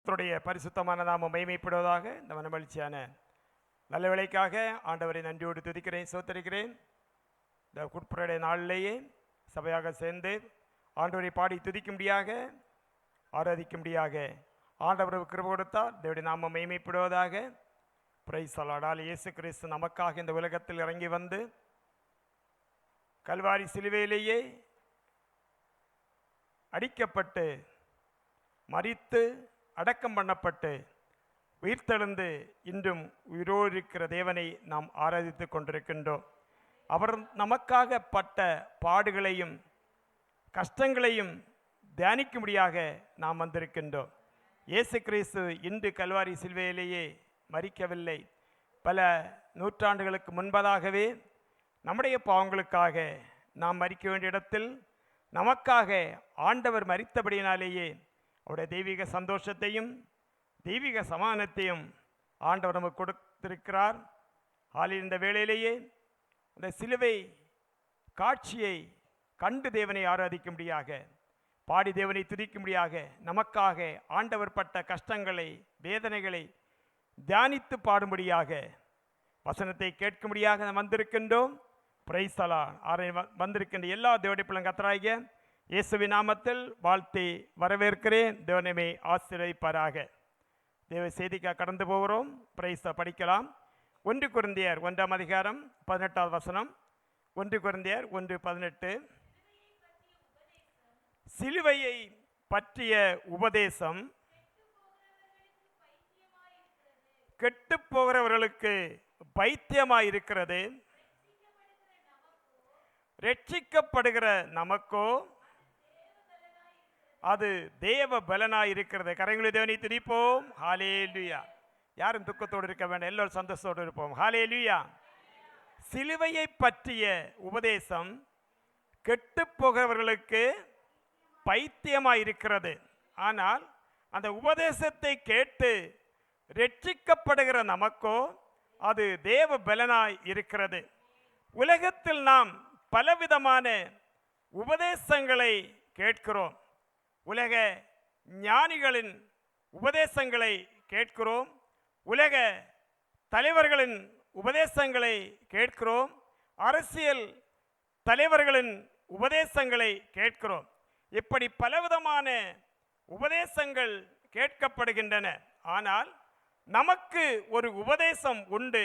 கர்த்தருடைய பரிசுத்தமான நாமம் மகிமைப்படுவதாக. இந்த மனமகிழ்ச்சியான நல்ல வேளைக்காக ஆண்டவரை நன்றியோடு துதிக்கிறேன், சோத்தரிக்கிறேன். இந்த குட்புடைய நாளிலேயே சபையாக சேர்ந்து ஆண்டவரை பாடி துதிக்கும்படியாக, ஆராதிக்கும்படியாக ஆண்டவருக்கு கிருபை கொடுத்தார். தேவனுடைய நாமம் மகிமைப்படுவதாக. பிரைஸ் அல்லாடால் இயேசு கிறிஸ்து நமக்காக இந்த உலகத்தில் இறங்கி வந்து கல்வாரி சிலுவையிலேயே அடிக்கப்பட்டு மரித்து அடக்கம் பண்ணப்பட்டு உயிர்த்தெழுந்து இன்றும் உயிரோடு இருக்கிற தேவனை நாம் ஆராதித்து கொண்டிருக்கின்றோம். அவர் நமக்காக பட்ட பாடுகளையும் கஷ்டங்களையும் தியானிக்கும்படியாக நாம் வந்திருக்கின்றோம். இயேசு கிறிஸ்து இன்று கல்வாரி சிலுவையிலேயே மரிக்கவில்லை. பல நூற்றாண்டுகளுக்கு முன்பதாகவே நம்முடைய பாவங்களுக்காக நாம் மரிக்க வேண்டிய இடத்தில் நமக்காக ஆண்டவர் மரித்தபடியினாலேயே அவருடைய தெய்வீக சந்தோஷத்தையும் தெய்வீக சமாதானத்தையும் ஆண்டவர் நமக்கு கொடுத்திருக்கிறார். ஆளில் இந்த வேளையிலேயே அந்த சிலுவை காட்சியை கண்டு தேவனை ஆராதிக்கும்படியாக, பாடி தேவனை துதிக்கும்படியாக, நமக்காக ஆண்டவர் பட்ட கஷ்டங்களை வேதனைகளை தியானித்து பாடும்படியாக, வசனத்தை கேட்கும்படியாக நாம் வந்திருக்கின்றோம். Price the Lord. வந்திருக்கின்ற எல்லா தேவனுடைய பிள்ளைகள் கர்த்தராகிய இயேசுவின் நாமத்தில் வாழ்த்தி வரவேற்கிறேன். தேவனை ஆசீர்வதிப்பாராக. தேவ செய்திக்காக கடந்து போகிறோம். பிரைஸ் படிக்கலாம். 1 கொரிந்தியர் 1ஆம் அதிகாரம் 18வது வசனம். 1 கொரிந்தியர் 1:18. சிலுவையை பற்றிய உபதேசம் கெட்டு போகிறவர்களுக்கு பைத்தியமாயிருக்கிறது, ரட்சிக்கப்படுகிற நமக்கோ அது தேவ பலனாய் இருக்கிறது. கரங்களை தேவனை துதிப்போம். ஹல்லேலூயா. யாரும் துக்கத்தோடு இருக்க வேண்டாம், எல்லோரும் சந்தோஷத்தோடு இருப்போம். ஹல்லேலூயா. சிலுவையை பற்றிய உபதேசம் கெட்டு போகிறவர்களுக்கு பைத்தியமாய் இருக்கிறது, ஆனால் அந்த உபதேசத்தை கேட்டு ரட்சிக்கப்படுகிற நமக்கோ அது தேவ பலனாய் இருக்கிறது. உலகத்தில் நாம் பலவிதமான உபதேசங்களை கேட்கிறோம். உலக ஞானிகளின் உபதேசங்களை கேட்கிறோம், உலக தலைவர்களின் உபதேசங்களை கேட்கிறோம், அரசியல் தலைவர்களின் உபதேசங்களை கேட்கிறோம். இப்படி பலவிதமான உபதேசங்கள் கேட்கப்படுகின்றன. ஆனால் நமக்கு ஒரு உபதேசம் உண்டு,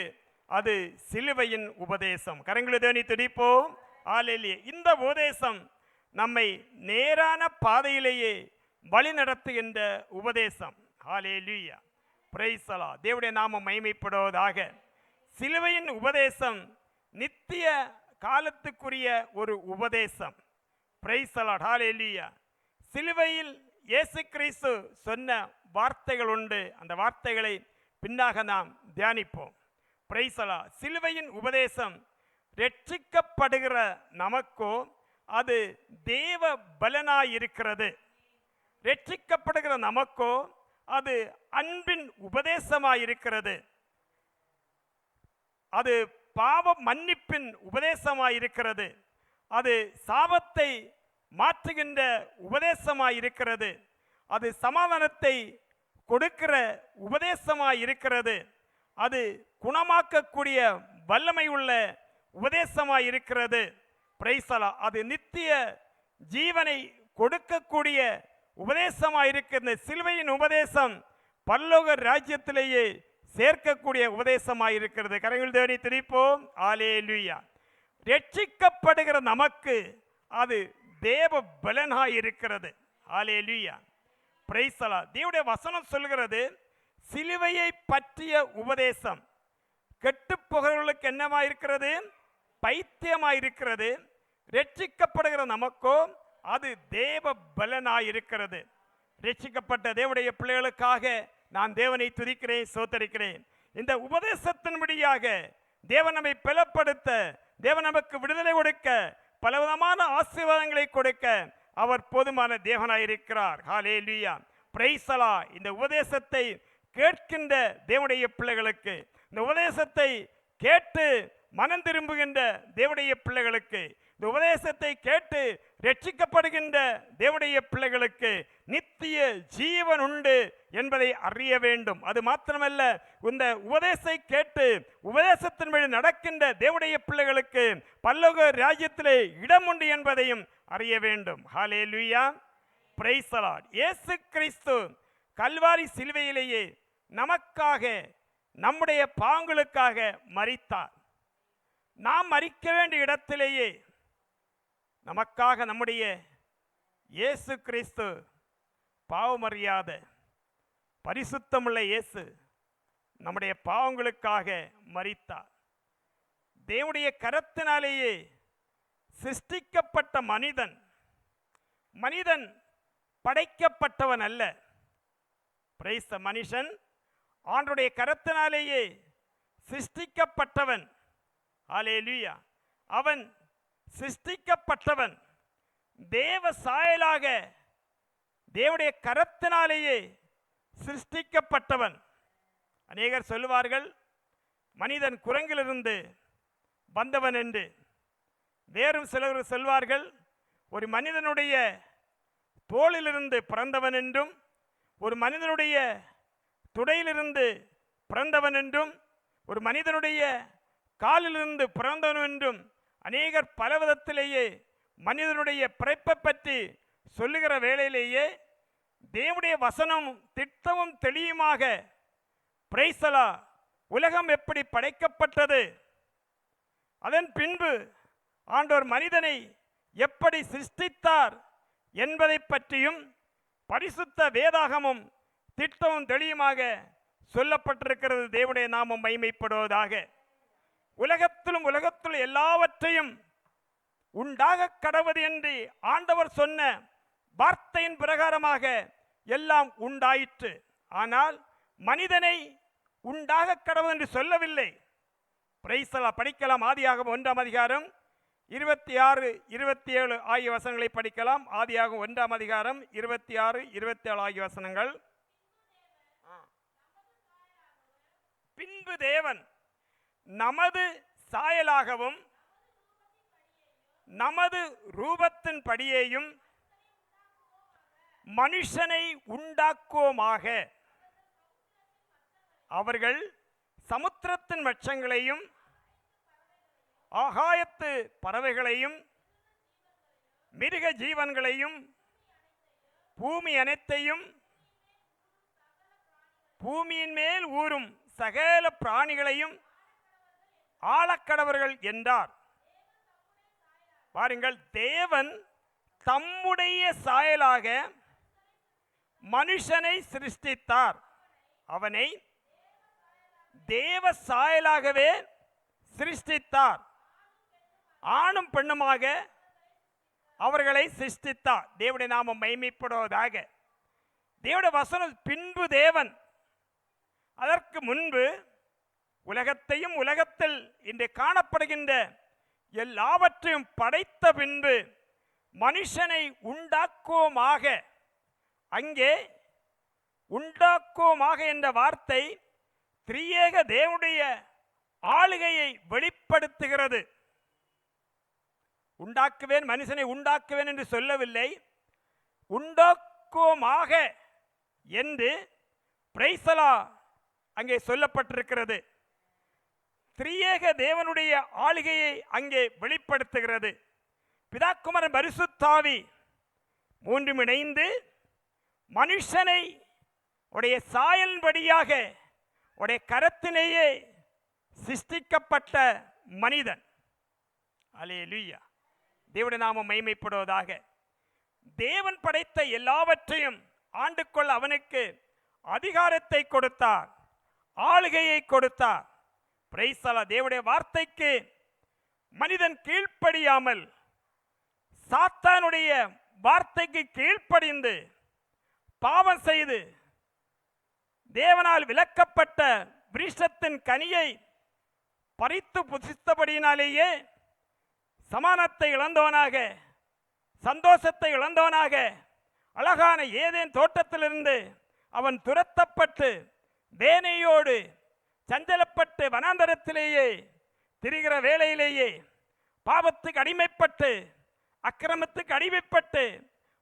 அது சிலுவையின் உபதேசம். கரங்களை தேவனை துதிப்போம். ஹல்லேலூயா. இந்த உபதேசம் நம்மை நேரான பாதையிலேயே வழி நடத்துகின்ற உபதேசம். ஹல்லேலூயா. Praise the Lord. தேவனுடைய நாமம் மகிமைப்படுவதாக. சிலுவையின் உபதேசம் நித்திய காலத்துக்குரிய ஒரு உபதேசம். Praise the Lord. ஹல்லேலூயா. சிலுவையில் இயேசு கிறிஸ்து சொன்ன வார்த்தைகள் உண்டு. அந்த வார்த்தைகளை பின்னாக நாம் தியானிப்போம். Praise the Lord. சிலுவையின் உபதேசம் ரட்சிக்கப்படுகிற நமக்கோ அது தேவ பலனாயிருக்கிறது, ரட்சிக்கப்படுகிற நமக்கோ அது அன்பின் உபதேசமாயிருக்கிறது, அது பாவ மன்னிப்பின் உபதேசமாயிருக்கிறது, அது சாபத்தை மாற்றுகின்ற உபதேசமாயிருக்கிறது, அது சமாதானத்தை கொடுக்கிற உபதேசமாயிருக்கிறது, அது குணமாக்கக்கூடிய வல்லமை உள்ள உபதேசமாயிருக்கிறது. Price the Lord. அது நித்திய ஜீவனை கொடுக்கக்கூடிய உபதேசமாயிருக்கிறது. சிலுவையின் உபதேசம் பரலோக ராஜ்யத்திலேயே சேர்க்கக்கூடிய உபதேசமாயிருக்கிறது. கரங்கள் தேவனை துதிப்போம். ஹல்லேலூயா. ரட்சிக்கப்படுகிற நமக்கு அது தேவ பலனாயிருக்கிறது. ஹல்லேலூயா. Praise the Lord. தேவனுடைய வசனம் சொல்கிறது, சிலுவையை பற்றிய உபதேசம் கெட்டு போகிறவர்களுக்கு என்னமாயிருக்கிறது? பைத்தியமாயிருக்கிறது. ரட்சிக்கப்படுகிற நமக்கோ அது தேவ பலனாயிருக்கிறது. ரட்சிக்கப்பட்ட தேவனுடைய பிள்ளைகளுக்காக நான் தேவனை துதிக்கிறேன், சோத்தரிக்கிறேன். இந்த உபதேசத்தின்படியாக தேவன் நம்மை பலப்படுத்த, தேவன் நமக்கு விடுதலை கொடுக்க, பலவிதமான ஆசீர்வாதங்களை கொடுக்க அவர் போதுமான தேவனாயிருக்கிறார். ஹல்லேலூயா. Praise the Lord. இந்த உபதேசத்தை கேட்கின்ற தேவனுடைய பிள்ளைகளுக்கு, இந்த உபதேசத்தை கேட்டு மனம் திரும்புகின்ற தேவனுடைய பிள்ளைகளுக்கு, இந்த உபதேசத்தை கேட்டு ரட்சிக்கப்படுகின்ற தேவனுடைய பிள்ளைகளுக்கு நித்திய ஜீவன் உண்டு என்பதை அறிய வேண்டும். அது மாத்திரமல்ல, இந்த உபதேசத்தை கேட்டு உபதேசத்தின் வழி நடக்கின்ற தேவனுடைய பிள்ளைகளுக்கு பரலோக ராஜ்யத்திலே இடம் உண்டு என்பதையும் அறிய வேண்டும். ஹல்லேலூயா, பிரைஸ் தி லார்ட். இயேசு கிறிஸ்து கல்வாரி சிலுவையிலேயே நமக்காக, நம்முடைய பாவங்களுக்காக மரித்தார். நாம் மரிக்க வேண்டிய இடத்திலேயே நமக்காக நம்முடைய இயேசு கிறிஸ்து, பாவமறியாத பரிசுத்தமுள்ள இயேசு நம்முடைய பாவங்களுக்காக மரித்தார். தேவனுடைய கரத்தினாலேயே சிருஷ்டிக்கப்பட்ட மனிதன் படைக்கப்பட்டவன் அல்ல. பிரைஸ் தி மனுஷன் ஆண்டவருடைய கரத்தினாலேயே சிருஷ்டிக்கப்பட்டவன். ஹல்லேலூயா. அவன் சிருஷ்டிக்கப்பட்டவன், தேவ சாயலாக தேவனுடைய கரத்தினாலேயே சிருஷ்டிக்கப்பட்டவன். அநேகர் சொல்லுவார்கள் மனிதன் குரங்கிலிருந்து வந்தவன் என்று. வேறும் சிலர் சொல்வார்கள் ஒரு மனிதனுடைய தோளிலிருந்து பிறந்தவன் என்றும், ஒரு மனிதனுடைய துடையிலிருந்து பிறந்தவன் என்றும், ஒரு மனிதனுடைய காலிலிருந்து பிறந்தவன் என்றும் அநேகர் பல விதத்திலேயே மனிதனுடைய பிறப்பை பற்றி சொல்லுகிற வேளையிலேயே தேவனுடைய வசனம் திட்டமும் தெளியுமாக பிரைசலா உலகம் எப்படி படைக்கப்பட்டது, அதன் பின்பு ஆண்டவர் மனிதனை எப்படி சிருஷ்டித்தார் என்பதை பற்றியும் பரிசுத்த வேதாகமும் திட்டமும் தெளியுமாக சொல்லப்பட்டிருக்கிறது. தேவனுடைய நாமம் மகிமைப்படுவதாக. உலகத்தில் எல்லாவற்றையும் உண்டாக கடவுது என்று ஆண்டவர் சொன்ன வார்த்தையின் பிரகாரமாக எல்லாம் உண்டாயிற்று. ஆனால் மனிதனை உண்டாக கடவுது என்று சொல்லவில்லை. பிரைசலா, படிக்கலாம். ஆதியாகமம் 1ஆம் அதிகாரம் 26, 27 ஆகிய வசனங்களை படிக்கலாம். ஆதியாகமம் 1ஆம் அதிகாரம் 26, 27 ஆகிய வசனங்கள். பின்பு தேவன் நமது சாயலாகவும் நமது ரூபத்தின் படியேயும் மனுஷனை உண்டாக்குவோமாக, அவர்கள் சமுத்திரத்தின் மச்சங்களையும் ஆகாயத்து பறவைகளையும் மிருக ஜீவன்களையும் பூமி அனைத்தையும் பூமியின் மேல் ஊறும் சகல பிராணிகளையும் ஆளக்கடவர்கள் என்றார். பாருங்கள், தேவன் தம்முடைய சாயலாக மனுஷனை சிருஷ்டித்தார். அவனை தேவ சாயலாகவே சிருஷ்டித்தார். ஆணும் பெண்ணுமாக அவர்களை சிருஷ்டித்தார். தேவனுடைய நாமம் மகிமைப்படுவதாக. தேவனுடைய வசனம் பின்பு தேவன், அதற்கு முன்பு உலகத்தையும் உலகத்தில் இன்று காணப்படுகின்ற எல்லாவற்றையும் படைத்த பின்பு மனுஷனை உண்டாக்குவோமாக. அங்கே உண்டாக்குவோமாக என்ற வார்த்தை திரியேக தேவனுடைய ஆளுகையை வெளிப்படுத்துகிறது. உண்டாக்குவேன், மனுஷனை உண்டாக்குவேன் என்று சொல்லவில்லை. உண்டாக்குவோமாக என்று பிரைசலா அங்கே சொல்லப்பட்டிருக்கிறது. திரியேக தேவனுடைய ஆளுகையை அங்கே வெளிப்படுத்துகிறது. பிதாக்குமாரன் பரிசுத்தாவி மூன்றும் இணைந்து மனுஷனை உடைய சாயலின்படியாக உடைய கரத்திலேயே சிருஷ்டிக்கப்பட்ட மனிதன். அல்லேலூயா, தேவனுடைய நாமம் மகிமைப்படுவதாக. தேவன் படைத்த எல்லாவற்றையும் ஆண்டு கொள்ள அவனுக்கு அதிகாரத்தை கொடுத்தார், ஆளுகையை கொடுத்தார். பிரைசலா, தேவனுடைய வார்த்தைக்கு மனிதன் கீழ்ப்படியாமல் சாத்தானுடைய வார்த்தைக்கு கீழ்ப்படிந்து பாவம் செய்து தேவனால் விலக்கப்பட்ட விருட்சத்தின் கனியை பறித்து புசித்தபடியினாலேயே சமானத்தை இழந்தவனாக, சந்தோஷத்தை இழந்தவனாக, அழகான ஏதேன் தோட்டத்திலிருந்து அவன் துரத்தப்பட்டு வேனையோடு சஞ்சலப்பட்டு வனாந்தரத்திலேயே திரிகிற வேளையிலேயே பாவத்துக்கு அடிமைப்பட்டு அக்கிரமத்துக்கு அடிமைப்பட்டு,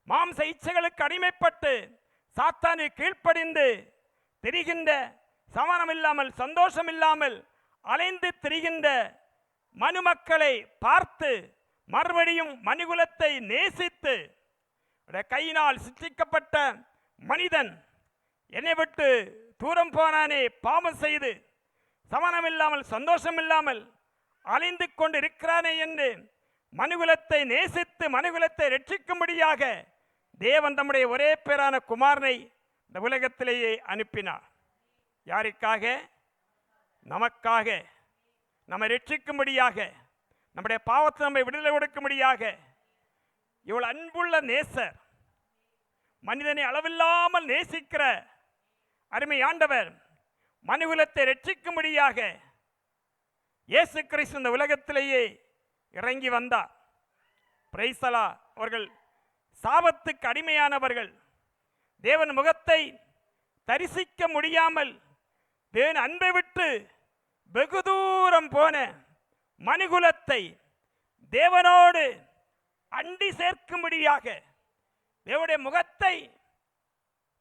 மாம்ச இச்சைகளுக்கு அடிமைப்பட்டு, சாத்தானு கீழ்ப்படிந்து திரிகின்ற, சமாதானம் இல்லாமல் சந்தோஷம் இல்லாமல் அலைந்து திரிகின்ற மனுமக்களை பார்த்து மறுபடியும் மனுகுலத்தை நேசித்து, கையினால் சிற்றிக்கப்பட்ட மனிதன் என்னை விட்டு தூரம் போனானே, பாவம் செய்து சமாதானம் இல்லாமல் சந்தோஷம் இல்லாமல் அலைந்து கொண்டு இருக்கிறானே என்று மனுகுலத்தை நேசித்து மனுகுலத்தை ரட்சிக்கும்படியாக தேவன் தம்முடைய ஒரே பேரான குமாரனை இந்த உலகத்திலேயே அனுப்பினார். யாருக்காக? நமக்காக, நம்மை ரட்சிக்கும்படியாக, நம்முடைய பாவத்தை நம்மை விடுதலை கொடுக்கும்படியாக. இவ்வளவு அன்புள்ள நேசர், மனிதனை அளவில்லாமல் நேசிக்கிற அருமை ஆண்டவர் மனுகுலத்தை ரட்சிக்கும்படியாக இயேசு கிறிஸ்து இந்த உலகத்திலேயே இறங்கி வந்தார். Price the Lord. அவர்கள் சாபத்துக்கு அடிமையானவர்கள், தேவன் முகத்தை தரிசிக்க முடியாமல் தேவன் அன்பை விட்டு வெகு தூரம் போன மனுகுலத்தை தேவனோடு அண்டி சேர்க்கும்படியாக, தேவனுடைய முகத்தை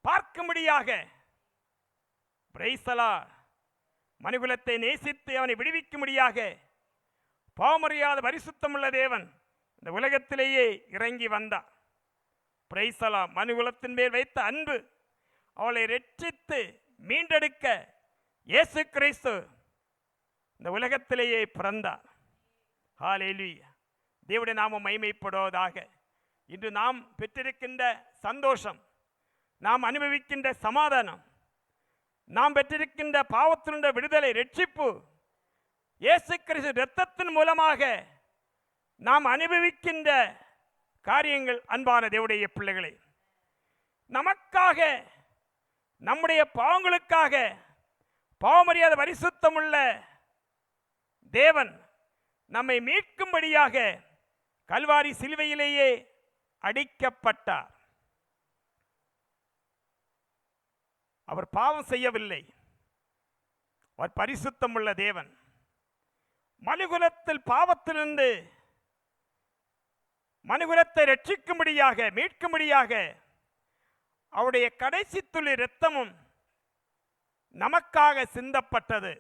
பார்க்கும்படியாக, பிரைஸ் தி லார்ட், மனுகுலத்தை நேசித்து அவனை விடுவிக்கும்படியாக பாவமறியாத பரிசுத்தமுள்ள தேவன் இந்த உலகத்திலேயே இறங்கி வந்தார். Price the Lord. மனுகுலத்தின் மேல் வைத்த அன்பு அவளை ரட்சித்து மீண்டெடுக்க இயேசு கிறிஸ்து இந்த உலகத்திலேயே பிறந்தார். ஹல்லேலூயா. தேவனுடைய நாமம் மகிமைப்படுவதாக. இன்று நாம் பெற்றிருக்கின்ற சந்தோஷம், நாம் அனுபவிக்கின்ற சமாதானம், நாம் பெற்றிருக்கின்ற பாவத்தினுடைய விடுதலை, ரட்சிப்பு இயேசு கிறிஸ்து இரத்தத்தின் மூலமாக நாம் அனுபவிக்கின்ற காரியங்கள். அன்பான தேவனுடைய பிள்ளைகளே, நமக்காக, நம்முடைய பாவங்களுக்காக பாவமறியாத பரிசுத்தமுள்ள தேவன் நம்மை மீட்கும்படியாக கல்வாரி சிலுவையிலேயே அடிக்கப்பட்டார். அவர் பாவம் செய்யவில்லை, அவர் பரிசுத்தமுள்ள தேவன். மனுகுலத்தில் பாவத்திலிருந்து மனுகுலத்தை ரட்சிக்கும்படியாக, மீட்கும்படியாக அவருடைய கடைசி துளி இரத்தமும் நமக்காக சிந்தப்பட்டது.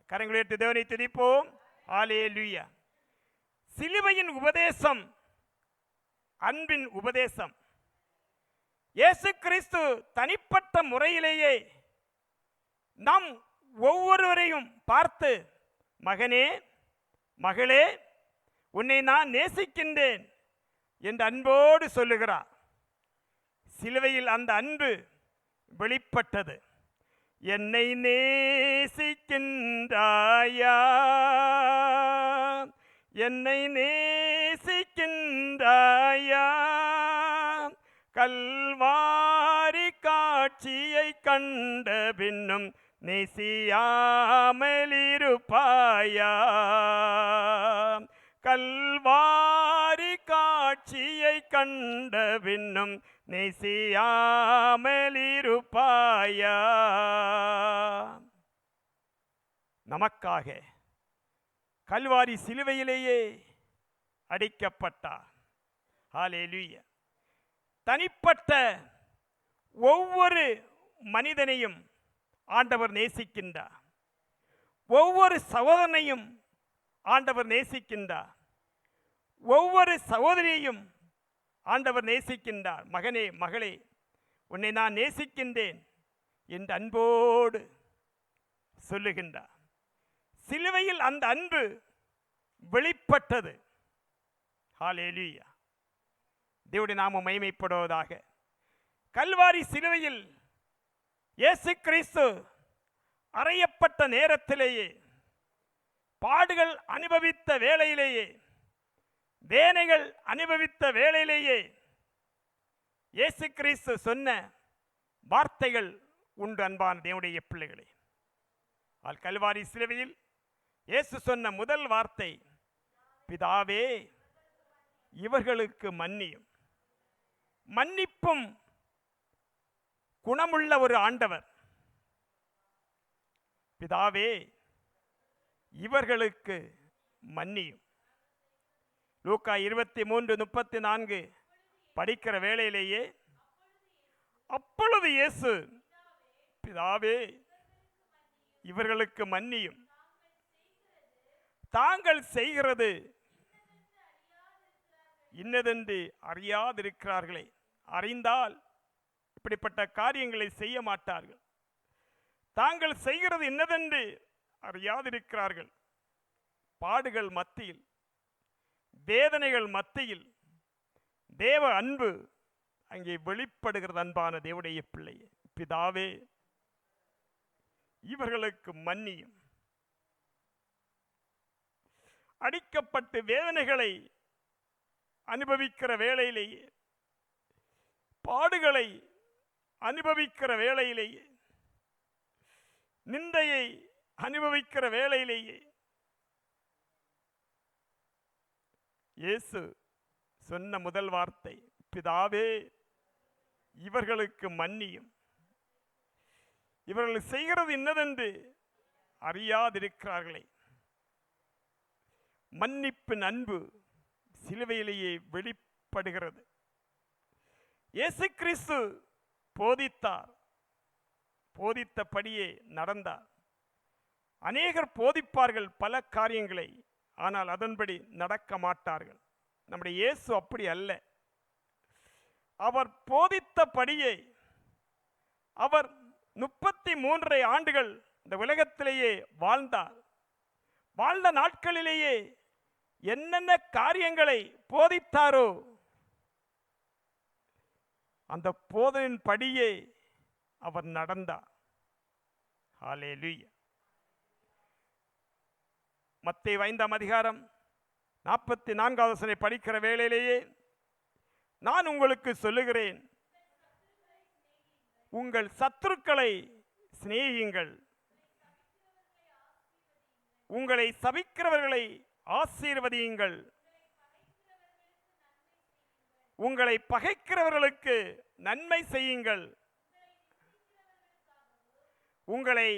கரங்களை உயர்த்தி தேவனை துதிப்போம். ஹல்லேலூயா. சிலுவையின் உபதேசம் அன்பின் உபதேசம். இயேசு கிறிஸ்து தனிப்பட்ட முறையிலேயே நம் ஒவ்வொருவரையும் பார்த்து, மகனே, மகளே, உன்னை நான் நேசிக்கின்றேன் என்று அன்போடு சொல்லுகிறார். சிலுவையில் அந்த அன்பு வெளிப்பட்டது. என்னை நேசிக்கின்றாயா, என்னை நேசிக்கின்றாயா, கல்வாரி காட்சியை கண்ட பின்னும் நேசியாமலிருப்பாயா, கல்வாரி காட்சியை கண்ட பின்னும் நேசியாமலிருப்பாயா. நமக்காக கல்வாரி சிலுவையிலேயே அடிக்கப்பட்டார். ஹல்லேலூயா. தனிப்பட்ட ஒவ்வொரு மனிதனையும் ஆண்டவர் நேசிக்கின்றார். ஒவ்வொரு சகோதரனையும் ஆண்டவர் நேசிக்கின்றார். ஒவ்வொரு சகோதரியையும் ஆண்டவர் நேசிக்கின்றார். மகனே, மகளே, உன்னை நான் நேசிக்கின்றேன் என்று அன்போடு சொல்லுகின்றார். சிலுவையில் அந்த அன்பு வெளிப்பட்டது. ஹல்லேலூயா. தேவனுடைய நாமம் மகிமைப்படுவதாக. கல்வாரி சிலுவையில் இயேசு கிறிஸ்து அறையப்பட்ட நேரத்திலேயே, பாடுகள் அனுபவித்த வேளையிலேயே, வேதனைகள் அனுபவித்த வேளையிலேயே இயேசு கிறிஸ்து சொன்ன வார்த்தைகள் உண்டு. அன்பான தேவனுடைய பிள்ளைகளே, கல்வாரி சிலுவையில் இயேசு சொன்ன முதல் வார்த்தை, பிதாவே, இவர்களுக்கு மன்னியும். மன்னிப்பும் குணமுள்ள ஒரு ஆண்டவர். பிதாவே, இவர்களுக்கு மன்னியும். லூக்கா 23:34 படிக்கிற வேளையிலேயே, அப்பொழுது இயேசு, பிதாவே இவர்களுக்கு மன்னியும், தாங்கள் செய்கிறது இன்னதென்று அறியாதிருக்கிறார்களே. அறிந்தால் இப்படிப்பட்ட காரியங்களை செய்ய மாட்டார்கள். தாங்கள் செய்கிறது இன்னதென்று அறியாதிருக்கிறார்கள். பாடுகள் மத்தியில், வேதனைகள் மத்தியில் தேவ அன்பு அங்கே வெளிப்படுகிறது. அன்பான தேவனுடைய பிள்ளையே, பிதாவே இவர்களுக்கு மன்னியும். அடிக்கப்பட்டு வேதனைகளை அனுபவிக்கிற வேளையிலேயே, பாடுகளை அனுபவிக்கிற வேளையிலேயே, நிந்தையை அனுபவிக்கிற வேளையிலேயே இயேசு சொன்ன முதல் வார்த்தை, பிதாவே இவர்களுக்கு மன்னியும், இவர்கள் செய்கிறது இன்னதென்று அறியாதிருக்கிறார்களே. மன்னிப்பின் அன்பு சிலுவையிலேயே வெளிப்படுகிறது. இயேசு கிறிஸ்து போதித்தார், போதித்தபடியே நடந்தார். அநேகர் போதிப்பார்கள் பல காரியங்களை, ஆனால் அதன்படி நடக்க மாட்டார்கள். நம்முடைய இயேசு அப்படி அல்ல. அவர் போதித்தபடியே அவர் 33 ஆண்டுகள் இந்த உலகத்திலேயே வாழ்ந்தார். வாழ்ந்த நாட்களிலேயே என்னென்ன காரியங்களை போதித்தாரோ அந்த போதனின் படியே அவர் நடந்தார். ஹல்லேலூயா. மத்தேயு 5:44 படிக்கிற வேளையிலேயே, நான் உங்களுக்கு சொல்லுகிறேன், உங்கள் சத்துருக்களை சிநேகியுங்கள், உங்களை சபிக்கிறவர்களை ஆசீர்வதியுங்கள், உங்களை பகைக்கிறவர்களுக்கு நன்மை செய்யுங்கள், உங்களை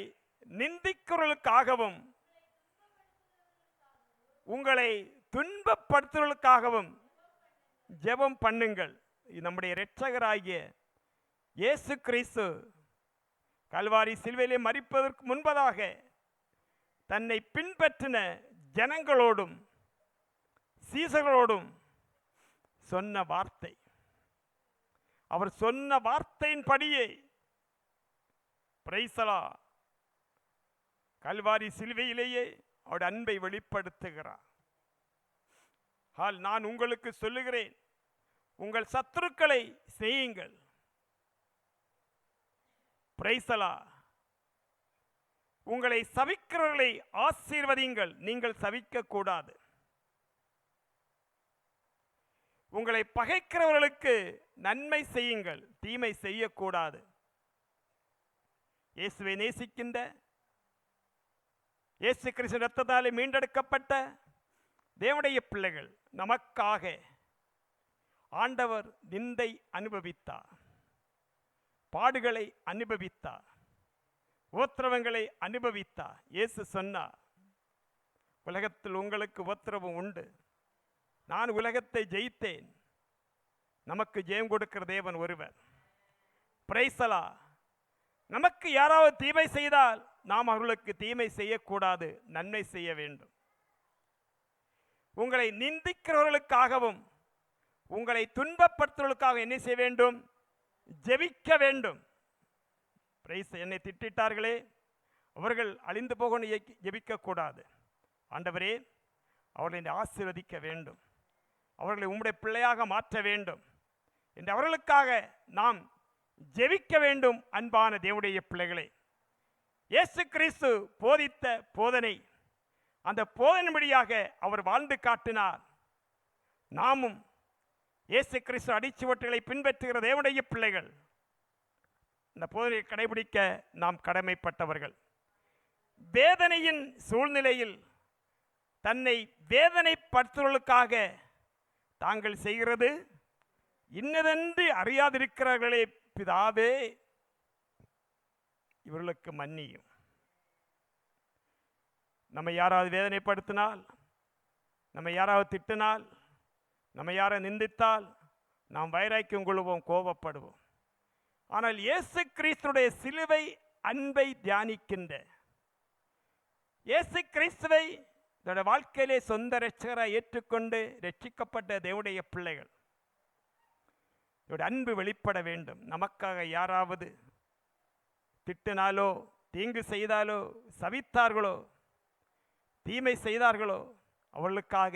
நிந்திக்கிறவர்களுக்காகவும் உங்களை துன்பப்படுத்துவதற்காகவும் ஜெபம் பண்ணுங்கள். நம்முடைய இரட்சகராகிய இயேசு கிறிஸ்து கல்வாரி சிலுவையிலே மரிப்பதற்கு முன்பதாக தன்னை பின்பற்றின ஜனங்களோடும் சீசர்களோடும் சொன்ன வார்த்தை. அவர் சொன்ன வார்த்தையின் படியே பிரைசலா கல்வாரி சிலுவையிலேயே அவருடைய அன்பை வெளிப்படுத்துகிறார். நான் உங்களுக்கு சொல்லுகிறேன், உங்கள் சத்துருக்களை செய்யுங்கள். பிரைசலா. உங்களை சபிக்கிறவர்களை ஆசீர்வதியுங்கள். நீங்கள் சபிக்க கூடாது. உங்களை பகைக்கிறவர்களுக்கு நன்மை செய்யுங்கள், தீமை செய்யக்கூடாது. இயேசுவை நேசிக்கின்ற, இயேசு கிறிஸ்து இரத்தத்தாலே மீண்டெடுக்கப்பட்ட தேவனுடைய பிள்ளைகள், நமக்காக ஆண்டவர் நிந்தை அனுபவித்தார், பாடுகளை அனுபவித்தார், உபத்திரவங்களை அனுபவித்தார். இயேசு சொன்னார், உலகத்தில் உங்களுக்கு உபத்திரவம் உண்டு, நான் உலகத்தை ஜெயித்தேன். நமக்கு ஜெயம் கொடுக்கிற தேவன் ஒருவர். பிரைசலா. நமக்கு யாராவது தீமை செய்தால் நாம் அவர்களுக்கு தீமை செய்யக்கூடாது, நன்மை செய்ய வேண்டும். உங்களை நிந்திக்கிறவர்களுக்காகவும் உங்களை துன்பப்படுத்துவதற்காக என்ன செய்ய வேண்டும்? ஜெபிக்க வேண்டும். என்னை திட்டார்களே, அவர்கள் அழிந்து போக ஜெபிக்க கூடாது. ஆண்டவரே, அவர்களை ஆசீர்வதிக்க வேண்டும், அவர்களை உம்முடைய பிள்ளையாக மாற்ற வேண்டும் என்று அவர்களுக்காக நாம் ஜெபிக்க வேண்டும். அன்பான தேவனுடைய பிள்ளைகளே, இயேசு கிறிஸ்து போதித்த போதனை, அந்த போதனைபடியாக அவர் வாழ்ந்து காட்டினார். நாமும் இயேசு கிறிஸ்து அடிச்சுவட்டுகளை பின்பற்றுகிற தேவனுடைய பிள்ளைகள், இந்த போதனையை கடைபிடிக்க நாம் கடமைப்பட்டவர்கள். வேதனையின் சூழ்நிலையில் தன்னை வேதனைப்படுத்துவதற்காக தாங்கள் செய்கிறது இன்னதென்று அறியாதிருக்கிறார்களே. பிதாவே இவர்களுக்கு மன்னியும். நம்ம யாராவது வேதனைப்படுத்தினால், நம்ம யாராவது திட்டினால், நம்ம யாரை நிந்தித்தால் நாம் வைராக்கியம் கொள்வோம், கோபப்படுவோம். ஆனால் இயேசு கிறிஸ்துடைய சிலுவை அன்பை தியானிக்கின்ற, இயேசு கிறிஸ்துவை தன்னுடைய வாழ்க்கையிலே சொந்த இரட்சகராய் ஏற்றுக்கொண்டு ரட்சிக்கப்பட்ட தேவனுடைய பிள்ளைகள் அன்பு வெளிப்பட வேண்டும். நமக்காக யாராவது திட்டினாலோ, தீங்கு செய்தாலோ, சபித்தார்களோ, தீமை செய்தார்களோ, அவர்களுக்காக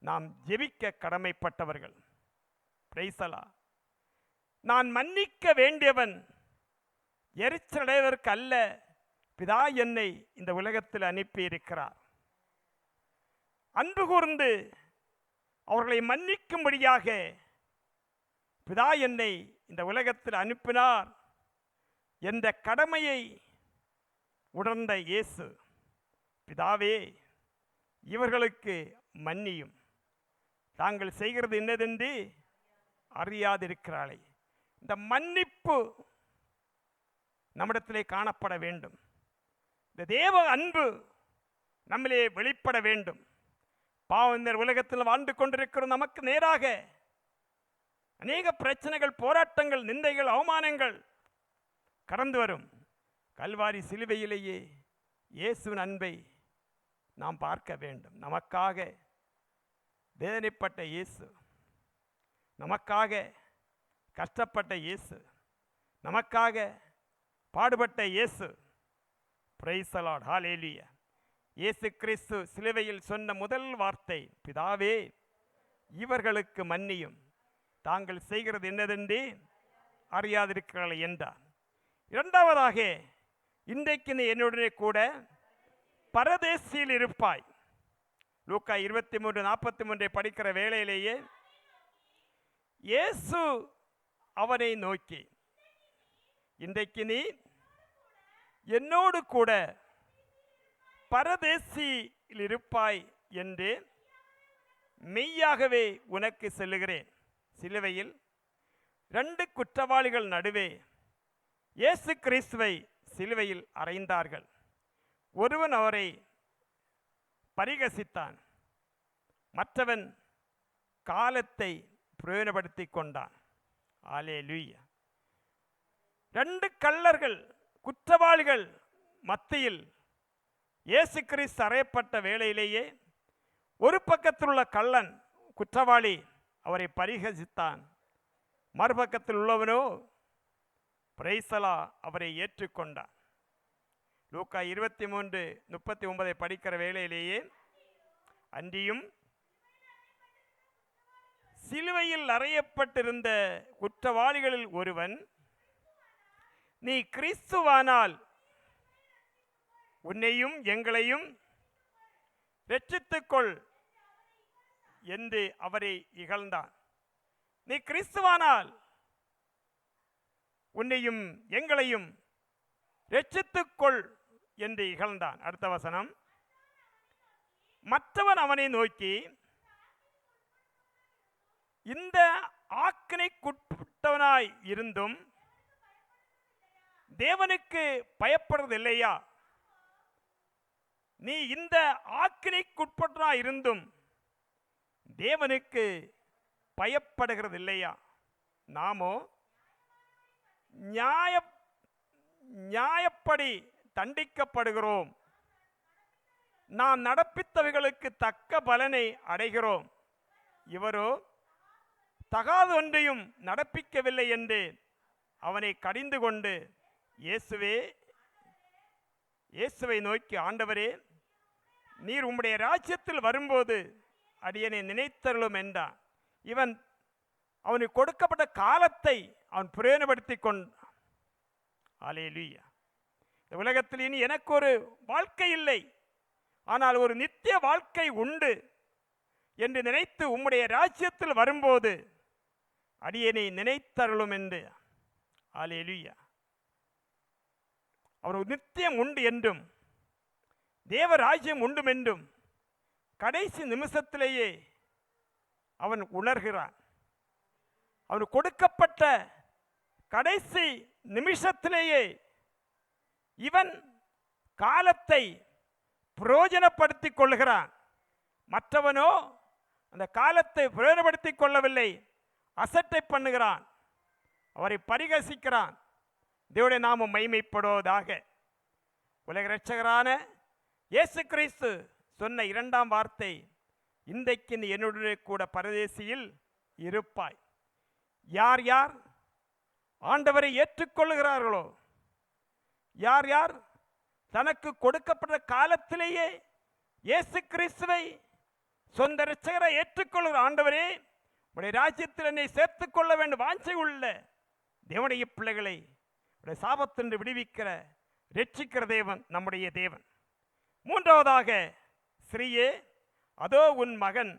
நாம் ஜெபிக்க கடமைப்பட்டவர்கள். பிரைசலா. நான் மன்னிக்க வேண்டியவன், எரிச்சலடைவதற்கு அல்ல பிதா என்னை இந்த உலகத்தில் அனுப்பி இருக்கிறார். அன்பு கூர்ந்து அவர்களை மன்னிக்கும்படியாக பிதா என்னை இந்த உலகத்தில் அனுப்பினார் என்ற கடமையை உணர்ந்த இயேசு, பிதாவே இவர்களுக்கு மன்னியும், தாங்கள் செய்கிறது என்னதென்று அறியாதிருக்கிறாளே. இந்த மன்னிப்பு நம்மிடத்திலே காணப்பட வேண்டும். இந்த தேவ அன்பு நம்மிலே வெளிப்பட வேண்டும். பாவம் இந்த உலகத்தில் வாழ்ந்து கொண்டிருக்கிற நமக்கு நேராக அநேக பிரச்சனைகள், போராட்டங்கள், நிந்தைகள், அவமானங்கள் கடந்து வரும். கல்வாரி சிலுவையிலேயே இயேசுவின் அன்பை நாம் பார்க்க வேண்டும். நமக்காக வேதனைப்பட்ட இயேசு, நமக்காக கஷ்டப்பட்ட இயேசு, நமக்காக பாடுபட்ட இயேசு. பிரைஸ் தி லார்ட், ஹல்லேலூயா. இயேசு கிறிஸ்து சிலுவையில் சொன்ன முதல் வார்த்தை, பிதாவே இவர்களுக்கு மன்னியும், தாங்கள் செய்கிறது என்னதென்று அறியாதிருக்கிறார்கள் என்றார். இரண்டாவதாக, இன்றைக்கு நீ என்னுடனே கூட பரதேசியில் இருப்பாய். லூக்கா 23:43 படிக்கிற வேளையிலேயே இயேசு அவனை நோக்கி, இன்றைக்கு நீ என்னோடு கூட பரதேசியில் இருப்பாய் என்று மெய்யாகவே உனக்கு சொல்லுகிறேன். சிலுவையில் 2 குற்றவாளிகள் நடுவே இயேசு கிறிஸ்துவை சிலுவையில் அறைந்தார்கள். ஒருவன் அவரை பரிகசித்தான், மற்றவன் காலத்தை பிரயோஜனப்படுத்தி கொண்டான். அல்லேலூயா. 2 கள்ளர்கள், குற்றவாளிகள் மத்தியில் இயேசு கிறிஸ்து அறையப்பட்ட வேளையிலேயே ஒரு பக்கத்தில் உள்ள கள்ளன், குற்றவாளி அவரை பரிகசித்தான். மறுபக்கத்தில் உள்ளவனோ பிரைசலா அவரை ஏற்றுக்கொண்டான். லூக்கா 23:39 படிக்கிற வேளையிலேயே, அன்றியும் சிலுவையில் அறையப்பட்டிருந்த குற்றவாளிகளில் ஒருவன், நீ கிறிஸ்துவானால் உன்னையும் எங்களையும் இரட்சித்துக்கொள் என்று அவரை இகழ்ந்தான். நீ கிறிஸ்துவானால் உன்னையும் எங்களையும் இரட்சித்துக்கொள் என்று இகழ்ந்தான். அடுத்த வசனம், மற்றவன் அவனை நோக்கி, இந்த ஆக்கினைக்குட்பட்டவனாய் இருந்தும் தேவனுக்கு பயப்படுறதில்லையா? நீ இந்த ஆக்கினைக்குட்பட்டவனாய் இருந்தும் தேவனுக்கு பயப்படுகிறது இல்லையா? நாமோ நியாயப்படி தண்டிக்கப்படுகிறோம், நாம் நடப்பித்தவைகளுக்கு தக்க பலனை அடைகிறோம். இவரோ தகாத ஒன்றையும் நடப்பிக்கவில்லை என்று அவனை கடிந்து கொண்டு இயேசுவை நோக்கி, ஆண்டவரே, நீர் உம்முடைய ராஜ்யத்தில் வரும்போது அடியனை நினைத்தருளும் என்றான். இவன் அவனுக்கு கொடுக்கப்பட்ட காலத்தை அவன் பிரயோஜனப்படுத்தி கொண்டான். அல்லேலூயா. இந்த உலகத்தில் இனி எனக்கு ஒரு வாழ்க்கை இல்லை, ஆனால் ஒரு நித்திய வாழ்க்கை உண்டு என்று நினைத்து உம்முடைய ராஜ்யத்தில் வரும்போது அடியனை நினைத்தருளும் என்று. அல்லேலூயா. அவர் நித்தியம் உண்டு என்றும் தேவராஜ்யம் உண்டு என்றும் கடைசி நிமிஷத்திலேயே அவன் உணர்கிறான். அவனுக்கு கொடுக்கப்பட்ட கடைசி நிமிஷத்திலேயே இவன் காலத்தை பிரயோஜனப்படுத்திக் கொள்கிறான். மற்றவனோ அந்த காலத்தை பிரயோஜனப்படுத்திக் கொள்ளவில்லை, அசட்டை பண்ணுகிறான், அவரை பரிகசிக்கிறான். தேவனுடைய நாமம் மகிமைப்படுவதாக. உலக இரட்சகரான இயேசு கிறிஸ்து சொன்ன இரண்டாம் வார்த்தை, இன்றைக்கு நீ என்னுடைய கூட பரதேசியில் இருப்பாய். யார் யார் ஆண்டவரை ஏற்றுக்கொள்ளுகிறார்களோ, யார் யார் தனக்கு கொடுக்கப்பட்ட காலத்திலேயே இயேசு கிறிஸ்துவை சொந்த இரட்சகரை ஏற்றுக்கொள்கிற, ஆண்டவரே உடைய ராஜ்யத்தில் என்னை சேர்த்துக் கொள்ள வேண்டும் வாஞ்சை உள்ள தேவனுடைய பிள்ளைகளை சாபத்தின்று விடுவிக்கிற ரட்சிக்கிற தேவன் நம்முடைய தேவன். மூன்றாவதாக, ஸ்ரீயே அதோ உன் மகன்,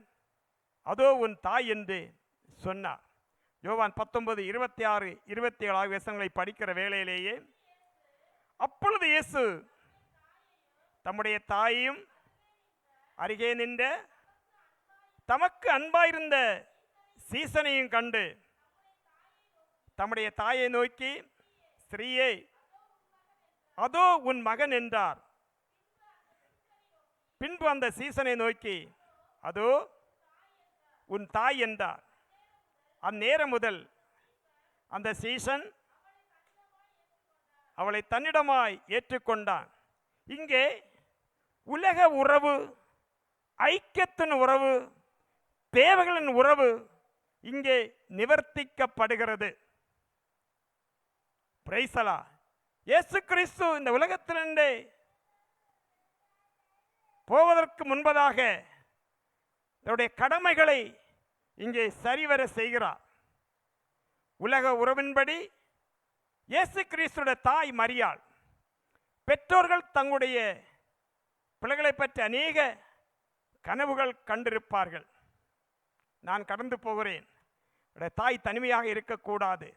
அதோ உன் தாய் என்று சொன்னார். யோவான் 19, 26, 27 வசனங்களை படிக்கிற வேளையிலேயே, அப்பொழுது இயேசு தம்முடைய தாயையும் அருகே நின்ற தமக்கு அன்பாயிருந்த சீசனையும் கண்டு தம்முடைய தாயை நோக்கி, ஸ்ரீயே அதோ உன் மகன் என்றார். பின்பு அந்த சீசனை நோக்கி, அதோ உன் தாய் என்றார். அந்நேரம் முதல் அந்த சீசன் அவளை தன்னிடமாய் ஏற்றுக்கொண்டான். இங்கே உலக உறவு, ஐக்கியத்தின் உறவு, தேவைகளின் உறவு இங்கே நிவர்த்திக்கப்படுகிறது. பிரைசலா. இயேசு கிறிஸ்து இந்த உலகத்திலிருந்தே போவதற்கு முன்பதாக அவருடைய கடமைகளை இங்கே சரிவர செய்கிறார். உலக உறவின்படி இயேசு கிறிஸ்துடைய தாய் மரியாள், பெற்றோர்கள் தங்களுடைய பிள்ளைகளை பற்றி அநேக கனவுகள் கண்டிருப்பார்கள். நான் கடந்து போகிறேன், தாய் தனிமையாக இருக்கக்கூடாது,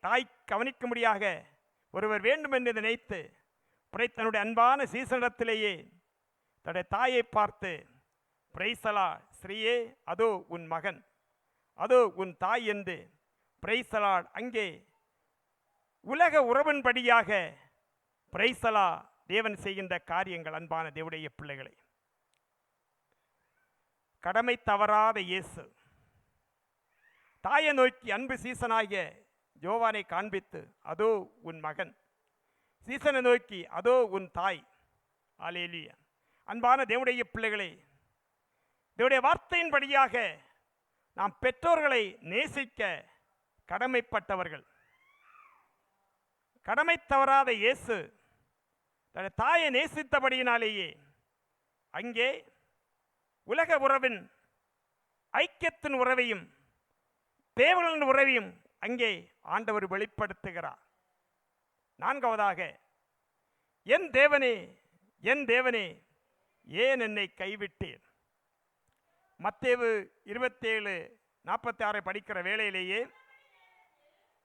தாய் கவனிக்கும்படியாக ஒருவர் வேண்டும் என்று நினைத்து தன்னுடைய அன்பான சீசனிடத்திலேயே தன்னுடைய தாயை பார்த்து, பிரைசலா ஸ்ரீயே அதோ உன் மகன், அதோ உன் தாய் என்று பிரைசலா அங்கே உலக உறவின்படியாக பிரைசலா தேவன் செய்கின்ற காரியங்கள். அன்பான தேவனுடைய பிள்ளைகளை, கடமை தவறாத இயேசு தாயை நோக்கி அன்பு சீசனாகிய யோவானை காண்பித்து, அதோ உன் மகன், சீசனை நோக்கி அதோ உன் தாய். அல்லேலூயா. அன்பான தேவனுடைய பிள்ளைகளை, தேவனுடைய வார்த்தையின்படியாக நாம் பெற்றோர்களை நேசிக்க கடமைப்பட்டவர்கள். கடமை தவறாத இயேசு தன்னுடைய தாயை நேசித்தபடியினாலேயே அங்கே உலக உறவின் ஐக்கியத்தின் உறவையும் தேவர்களின் உறவையும் அங்கே ஆண்டவர் வெளிப்படுத்துகிறார். நான்காவதாக, என் தேவனே என் தேவனே ஏன் என்னை கைவிட்டீர். மத்தேயு 27:46 படிக்கிற வேளையிலேயே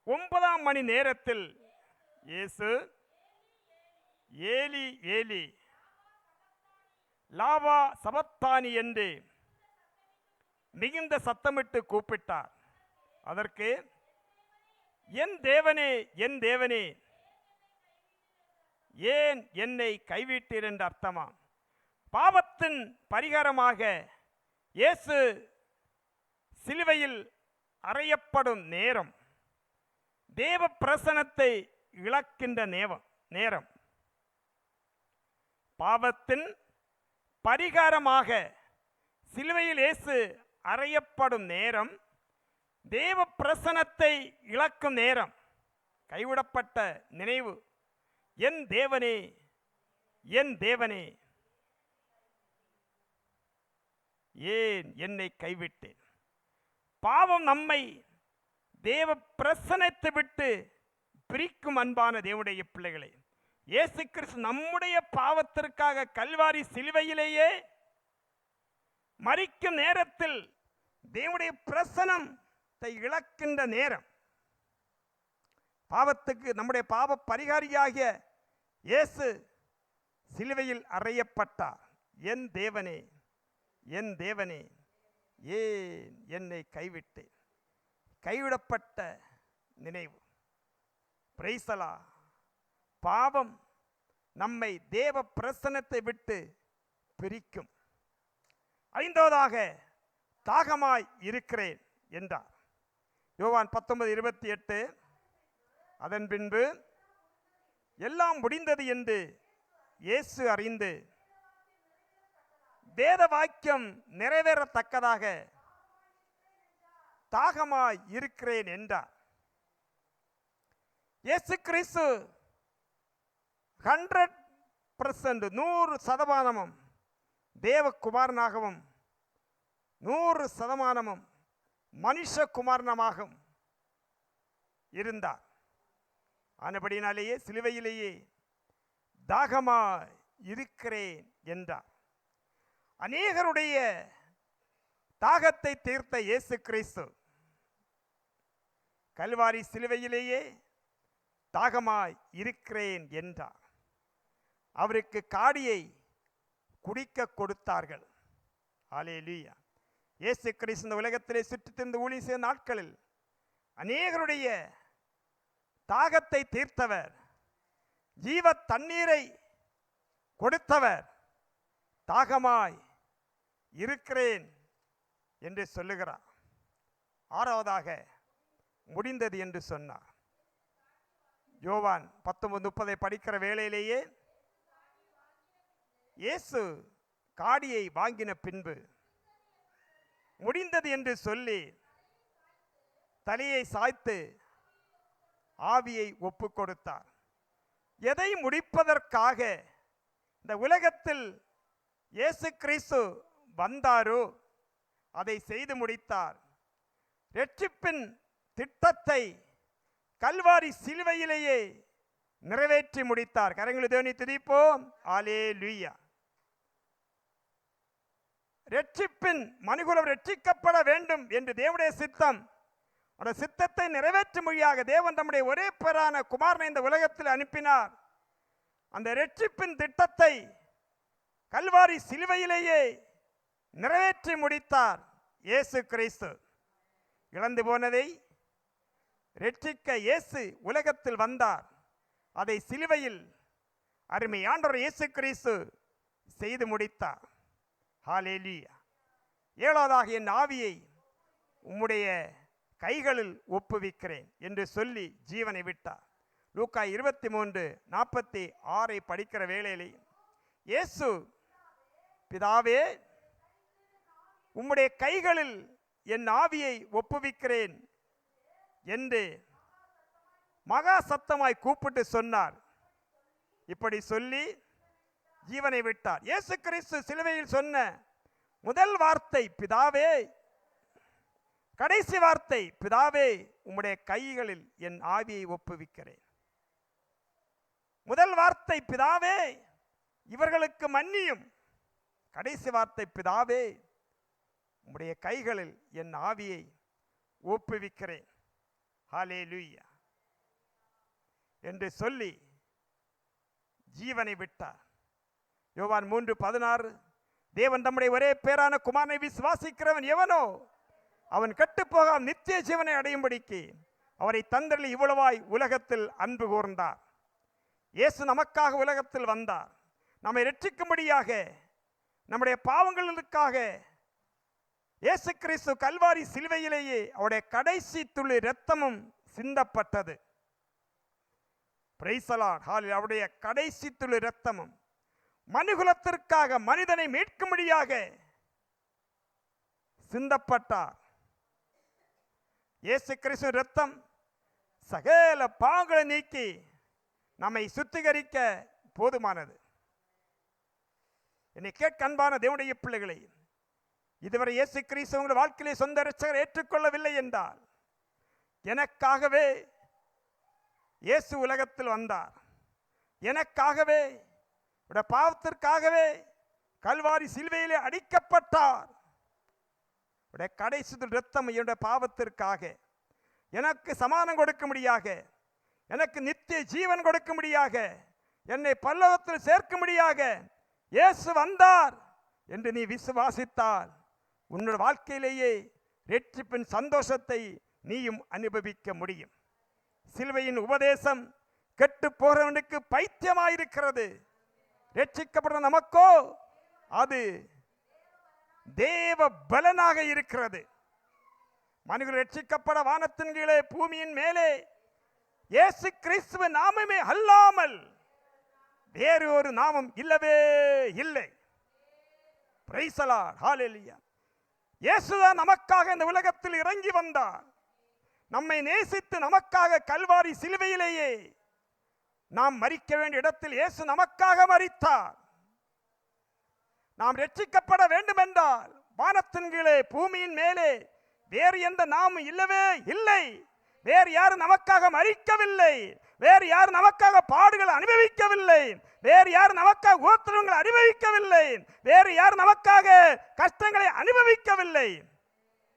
9ஆம் மணி நேரத்தில் இயேசு ஏலி ஏலி லாவா சபத்தானி என்று மிகுந்த சத்தமிட்டு கூப்பிட்டார். அதற்கு என் தேவனே என் தேவனே ஏன் என்னை கைவிட்டீர் என்று அர்த்தமாம். பாவத்தின் பரிகாரமாக இயேசு சிலுவையில் அறையப்படும் நேரம், தேவ பிரசன்னத்தை இழக்கின்ற நேரம். பாவத்தின் பரிகாரமாக சிலுவையில் இயேசு அறையப்படும் நேரம், தேவ பிரசன்னத்தை இழக்கும் நேரம், கைவிடப்பட்ட நினைவு. என் தேவனே என் தேவனே ஏன் என்னை கைவிட்டேன். பாவம் நம்மை தேவ பிரசன்னத்தை விட்டு பிரிக்கும். அன்பான தேவனுடைய பிள்ளைகளை, இயேசு கிறிஸ்து நம்முடைய பாவத்திற்காக கல்வாரி சிலுவையிலேயே மரிக்கும் நேரத்தில் தேவனுடைய பிரசன்னத்தை இழக்கின்ற நேரம். பாவத்துக்கு நம்முடைய பாவ பரிகாரியாகிய இயேசு சிலுவையில் அறையப்பட்டார். என் தேவனே என் தேவனே ஏன் என்னை கைவிட்டேன். கைவிடப்பட்ட நினைவு. பிரைசலா. பாவம் நம்மை தேவ பிரசன்னத்தை விட்டு பிரிக்கும். ஐந்தாவதாக, தாகமாய் இருக்கிறேன் என்றார். யோவான் 19:28. அதன் பின்பு எல்லாம் முடிந்தது என்று இயேசு அறிந்து வேத வாக்கியம் நிறைவேறத்தக்கதாக தாகமாய் இருக்கிறேன் என்றார். இயேசு கிறிஸ்து 100% 100% தேவகுமாரனாகவும் 100% மனுஷகுமாரனாகவும் இருந்தார். ஆனபடினாலேயே சிலுவையிலேயே தாகமாய் இருக்கிறேன் என்றார். அநேகருடைய தாகத்தை தீர்த்த இயேசு கிறிஸ்து கல்வாரி சிலுவையிலேயே தாகமாய் இருக்கிறேன் என்றார். அவருக்கு காடியை குடிக்க கொடுத்தார்கள். அல்லேலூயா. இயேசு கிறிஸ்து இந்த உலகத்திலே சுற்றித் திரிந்து ஊழியம் செய்த நாட்களில் அநேகருடைய தாகத்தை தீர்த்தவர், ஜீவ தண்ணீரை கொடுத்தவர். தாகமாய் இருக்கிறேன் என்று சொல்லுகிறார். ஆறாவதாக முடிந்தது என்று சொன்னார். யோவான் 19:30 படிக்கிற வேளையிலேயே இயேசு காடியை வாங்கின பின்பு முடிந்தது என்று சொல்லி தலையை சாய்த்து ஆவியை ஒப்பு கொடுத்தார். எதை முடிப்பதற்காக இந்த உலகத்தில் இயேசு கிறிஸ்து வந்தாரோ அதை செய்து முடித்தார். இரட்சிப்பின் திட்டத்தை கல்வாரி சிலுவையிலேயே நிறைவேற்றி முடித்தார். கரங்களை தேவனை துதிப்போம். அல்லேலூயா. இரட்சிப்பின் மனுகுலம் இரட்சிக்கப்பட வேண்டும் என்று தேவனுடைய சித்தம், அந்த சித்தத்தை நிறைவேற்றும் மொழியாக தேவன் தம்முடைய ஒரே பேரான குமாரனை இந்த உலகத்தில் அனுப்பினார். அந்த இரட்சிப்பின் திட்டத்தை கல்வாரி சிலுவையிலேயே நிறைவேற்றி முடித்தார் இயேசு கிறிஸ்து. இழந்து போனதை இரட்சிக்க இயேசு உலகத்தில் வந்தார். அதை சிலுவையில் அருமை ஆண்டவர் இயேசு கிறிஸ்து செய்து முடித்தார். ஹல்லேலூயா. ஏழாவதாக என் ஆவியை உம்முடைய கைகளில் ஒப்புவிக்கிறேன் என்று சொல்லி ஜீவனை விட்டார். லூக்கா 23:46 படிக்கிற வேளையிலே இயேசு, பிதாவே உம்முடைய கைகளில் என் ஆவியை ஒப்புவிக்கிறேன் என்று மகா சத்தமாய் கூப்பிட்டு சொன்னார். இப்படி சொல்லி ஜீவனை விட்டார். இயேசு கிறிஸ்து சிலுவையில் சொன்ன முதல் வார்த்தை பிதாவே, கடைசி வார்த்தை பிதாவே உம்முடைய கைகளில் என் ஆவியை ஒப்புவிக்கிறேன். முதல் வார்த்தை பிதாவே இவர்களுக்கு மன்னியும், கடைசி வார்த்தை பிதாவே உம்முடைய கைகளில் என் ஆவியை ஒப்புவிக்கிறேன். ஹல்லேலூயா என்று சொல்லி ஜீவனை விட்டார். யோவான் 3:16 தேவன் தம்முடைய ஒரே பேரான குமாரனை விசுவாசிக்கிறவன் எவனோ அவன் கெட்டுப்போகாம நித்திய ஜீவனை அடையும்படிக்கு அவரை தந்தரில் இவ்வளவாய் உலகத்தில் அன்பு கூர்ந்தார். இயேசு நமக்காக உலகத்தில் வந்தார். நம்மை இரட்சிக்கும்படியாக, நம்முடைய பாவங்களுக்காக இயேசு கிறிஸ்து கல்வாரி சிலுவையிலேயே அவருடைய கடைசி துளி இரத்தமும் சிந்தப்பட்டது. Price the Lord. ஹல்லேலூயா. அவருடைய கடைசி துளி இரத்தமும் மனுகுலத்திற்காக, மனிதனை மீட்கும்படியாக சிந்தப்பட்டார். இயேசு கிறிஸ்து இரத்தம் சகல பாவங்களை நீக்கி நம்மை சுத்திகரிக்க போதுமானது. என்னை கேட்க அன்பான தேவனுடைய பிள்ளைகளை, இதுவரை இயேசு கிறிஸ்து உங்கள் வாழ்க்கையிலே சொந்த இரட்சகரை ஏற்றுக்கொள்ளவில்லை என்றால், எனக்காகவே இயேசு உலகத்தில் வந்தார். எனக்காகவே, பாவத்திற்காகவே கல்வாரி சிலுவையிலே அடிக்கப்பட்டார். கடைசி இரத்தம் என்னுடைய பாவத்திற்காக எனக்கு சமாதானம் கொடுக்கும்படியாக, எனக்கு நித்திய ஜீவன் கொடுக்கும்படியாக, என்னை பரலோகத்தில் சேர்க்கும்படியாக இயேசு வந்தார் என்று நீ விசுவாசித்தால் உன்னுடைய வாழ்க்கையிலேயே இரட்சிப்பின் சந்தோஷத்தை நீயும் அனுபவிக்க முடியும். சிலுவையின் உபதேசம் கெட்டு போகிறவனுக்கு பைத்தியமாயிருக்கிறது. ரட்சிக்கப்பட்ட நமக்கோ அது தேவ பலனாக இருக்கிறது. மனிதர்கள் ரட்சிக்கப்பட வானத்தின் கீழே பூமியின் மேலே இயேசு கிறிஸ்துவ நாமமே அல்லாமல் வேறு ஒரு நாமம் இல்லவே இல்லை. பிரைஸ் தி லார்ட், ஹல்லேலூயா. இயேசுதான் நமக்காக இந்த உலகத்தில் இறங்கி வந்தார். நம்மை நேசித்து நமக்காக கல்வாரி சிலுவையிலேயே நாம் மரிக்க வேண்டிய இடத்தில் இயேசு நமக்காக மரித்தார். நாம் ரட்சிக்கப்பட வேண்டும் என்றால் வானத்தின் கீழே பூமியின் மேலே வேறு எந்த நாமும் இல்லவே இல்லை. வேறு யாரும் நமக்காக மரிக்கவில்லை. வேறு யாரும் நமக்காக பாடுகள் அனுபவிக்கவில்லை. வேறு யாரும் நமக்காக உபத்திரவங்களை அனுபவிக்கவில்லை. வேறு யாரும் நமக்காக கஷ்டங்களை அனுபவிக்கவில்லை.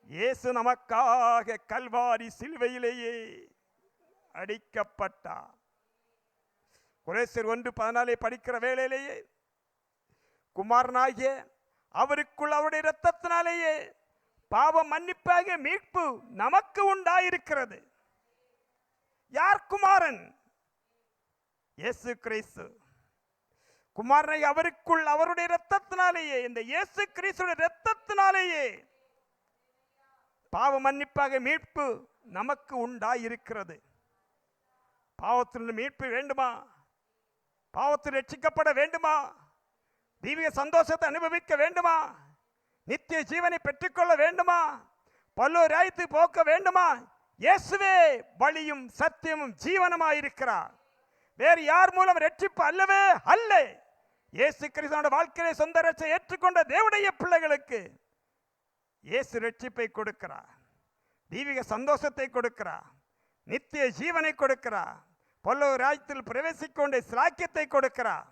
இயேசு நமக்காக கல்வாரி சிலுவையிலேயே அடிக்கப்பட்டார். கொலோசியர் 1:14 படிக்கிற வேளையிலேயே குமாரனாகிய அவருக்குள் அவருடைய இரத்தத்தினாலேயே பாவ மன்னிப்பாக மீட்பு நமக்கு உண்டாயிருக்கிறது. யார் குமாரன்? இயேசு கிறிஸ்து. குமாரனை அவருக்குள் அவருடைய இரத்தத்தினாலேயே, இந்த இயேசு கிறிஸ்துடைய இரத்தத்தினாலேயே பாவ மன்னிப்பாக மீட்பு நமக்கு உண்டாயிருக்கிறது. பாவத்திலிருந்து மீட்பு வேண்டுமா? பாவத்தில் ரட்சிக்கப்பட வேண்டுமா? தெய்வீக சந்தோஷத்தை அனுபவிக்க வேண்டுமா? நித்திய ஜீவனை பெற்றுக்கொள்ள வேண்டுமா? பல்லோர் ராயத்து போக்க வேண்டுமா? இயேசுவே வழியும் சத்தியமும் ஜீவனமாயிருக்கிறார். வேறு யார் மூலம் ரட்சிப்பு அல்லவே அல்ல. இயேசு கிறிஸ்துவோட வாழ்க்கையை சொந்த ரட்சை ஏற்றுக்கொண்ட தேவனுடைய பிள்ளைகளுக்கு இயேசு ரட்சிப்பை கொடுக்கிறார். தெய்வீக சந்தோஷத்தை கொடுக்கிறார். நித்திய ஜீவனை கொடுக்கிறார். பல்லோர் ராஜ்யத்தில் பிரவேசிக்கொண்ட சிலாக்கியத்தை கொடுக்கிறார்.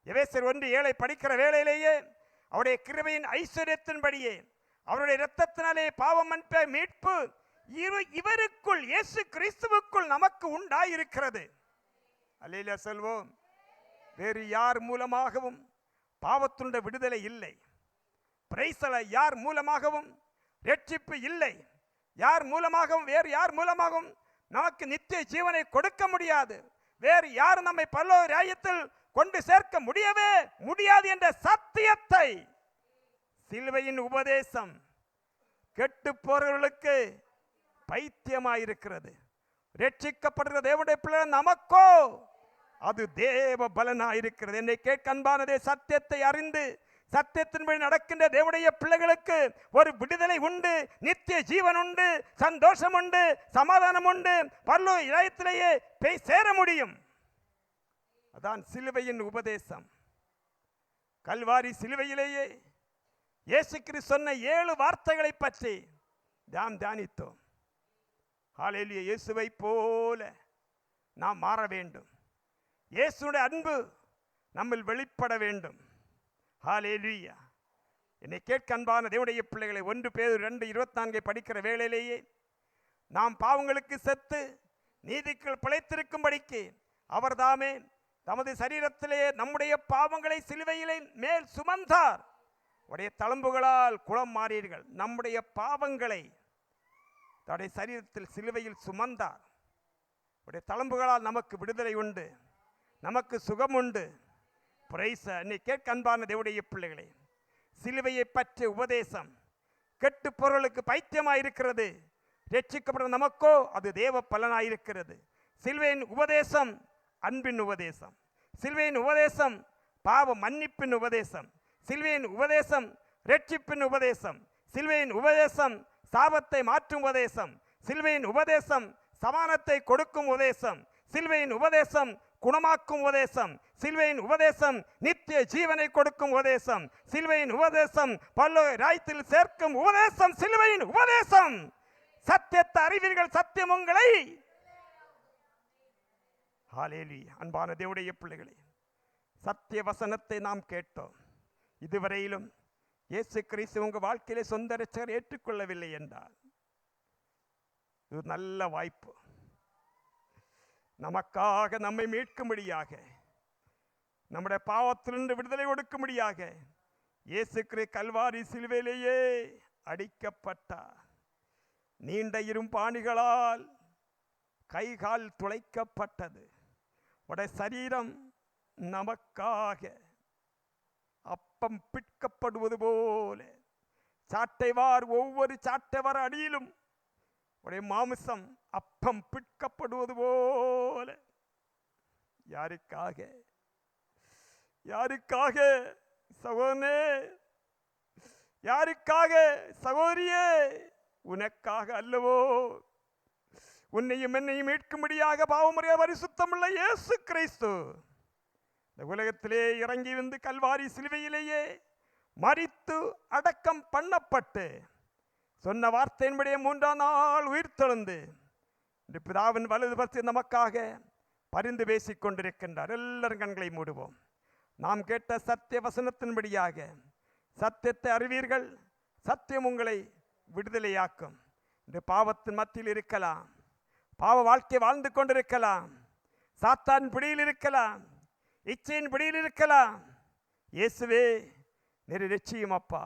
எபேசியர் 1:7 படிக்கிற வேளையிலேயே அவருடைய கிருபையின் ஐஸ்வர்யத்தின்படியே அவருடைய இரத்தத்தினாலே பாவம் மன்னிப்பு மீட்பு இவருக்குள் இயேசு கிறிஸ்துவுக்குள் நமக்கு உண்டாயிருக்கிறது. அல்லேலூயா சொல்வோம். வேறு யார் மூலமாகவும் பாவத்துடைய விடுதலை இல்லை. Price the Lord. யார் மூலமாகவும் ரட்சிப்பு இல்லை. யார் மூலமாகவும் வேறு யார் மூலமாகவும் நமக்கு நித்திய ஜீவனை கொடுக்க முடியாது. வேறு யார் நம்மை பரலோக ராஜ்யத்தில் கொண்டு சேர்க்க முடியவே முடியாது என்ற சத்தியத்தை சிலுவையின் உபதேசம் கெட்டு போறவர்களுக்கு பைத்தியமாயிருக்கிறது. ரட்சிக்கப்படுகிற தேவனுடைய பிள்ளை நமக்கோ அது தேவ பலனாயிருக்கிறது. என்னை கேட்க அன்பானதே, சத்தியத்தை அறிந்து சத்தியத்தின்படி நடக்கின்ற தேவனுடைய பிள்ளைகளுக்கு ஒரு விடுதலை உண்டு, நித்திய ஜீவன் உண்டு, சந்தோஷம் உண்டு, சமாதானம் உண்டு. பரலோக ராஜ்யத்திலேயே போய் சேர முடியும். அதான் சிலுவையின் உபதேசம். கல்வாரி சிலுவையிலேயே இயேசு கிறிஸ்து சொன்ன 7 வார்த்தைகளை பற்றி நாம் தியானித்தோம். ஹல்லேலூயா. இயேசுவை போல நாம் மாற வேண்டும். இயேசுடைய அன்பு நம்மில் வெளிப்பட வேண்டும். ஹல்லேலூயா. என்னை கேட்க அன்பான தேவனுடைய பிள்ளைகளை, 1 பேதுரு 2:24 படிக்கிற வேளையிலேயே நாம் பாவங்களுக்கு செத்து நீதிக்குள் பிழைத்திருக்கும்படிக்கு அவர் தாமே தமது சரீரத்திலே நம்முடைய பாவங்களை சிலுவையிலே மேல் சுமந்தார். உடைய தழும்புகளால் குலம் மாறீர்கள். நம்முடைய பாவங்களை தன்னுடைய சரீரத்தில் சிலுவையில் சுமந்தார். உடைய தழும்புகளால் நமக்கு விடுதலை உண்டு, நமக்கு சுகம் உண்டு. பிரைஸ். என்னை கேட்க அன்பான தேவனுடைய பிள்ளைகளே, சிலுவையை பற்றிய உபதேசம் கெட்டு பொருளுக்கு பைத்தியமாயிருக்கிறது. ரட்சிக்கப்பட்ட நமக்கோ அது தேவ பலனாயிருக்கிறது. சிலுவையின் உபதேசம் அன்பின் உபதேசம். சிலுவையின் உபதேசம் பாவ மன்னிப்பின் உபதேசம். சிலுவையின் உபதேசம் ரட்சிப்பின் உபதேசம். சிலுவையின் உபதேசம் சாபத்தை மாற்றும் உபதேசம். சிலுவையின் உபதேசம் சமானத்தை கொடுக்கும் உபதேசம். சிலுவையின் உபதேசம் குணமாக்கும் உபதேசம். சிலுவையின் உபதேசம் நித்திய ஜீவனை கொடுக்கும் உபதேசம். சிலுவையின் உபதேசம் பரலோக ராஜ்யத்தில் சேர்க்கும் உபதேசம். சிலுவையின் உபதேசம். சத்தியத்தை அறிவீர்கள், சத்தியம் உங்களை. ஹல்லேலூயா. அன்பான தேவனுடைய பிள்ளைகளே, சத்திய வசனத்தை நாம் கேட்டோம். இதுவரையிலும் இயேசு கிறிஸ்து உங்கள் வாழ்க்கையிலே சொந்த இரட்சகர் ஏற்றுக்கொள்ளவில்லை என்றால் இது நல்ல வாய்ப்பு. நமக்காக நம்மை மீட்கும்படியாக, நம்முடைய பாவத்திலிருந்து விடுதலை கொடுக்கும்படியாக இயேசு கிறிஸ்து கல்வாரி சிலுவையிலேயே அடிக்கப்பட்டார். நீண்ட இரும்பாணிகளால் கை கால் துளைக்கப்பட்டது. உடைய சரீரம் நமக்காக அப்பம் பிற்கப்படுவது போல சாட்டைவார் ஒவ்வொரு சாட்டைவார் அடியிலும் உடைய மாமிசம் அப்பம் பிற்கப்படுவது போல. யாருக்காக? யாருக்காக சகோதரனே? யாருக்காக சகோதரியே? உனக்காக அல்லவோ. உன்னையும் என்னையும் மீட்கும்படியாக பாவமுறைய பரிசுத்தமுள்ள இயேசு கிறிஸ்து இந்த உலகத்திலே இறங்கி வந்து கல்வாரி சிலுவையிலேயே மரித்து அடக்கம் பண்ணப்பட்டு சொன்ன வார்த்தையின்படியே 3ஆம் நாள் உயிர்த்தெழுந்து இந்த பிதாவின் வலது பரிசு நமக்காக பரிந்து பேசிக் கொண்டிருக்கின்றார். எல்லாரும் கண்களை மூடுவோம். நாம் கேட்ட சத்திய வசனத்தின்படியாக சத்தியத்தை அறிவீர்கள், சத்தியம் உங்களை விடுதலையாக்கும். இந்த பாவத்தின் மத்தியில் இருக்கலாம், பாவ வாழ்க்கை வாழ்ந்து கொண்டிருக்கலாம், சாத்தான் பிடியில் இருக்கலாம், இச்சையின் பிடியில் இருக்கலாம். இயேசுவே, நீர் நிச்சயம் அப்பா,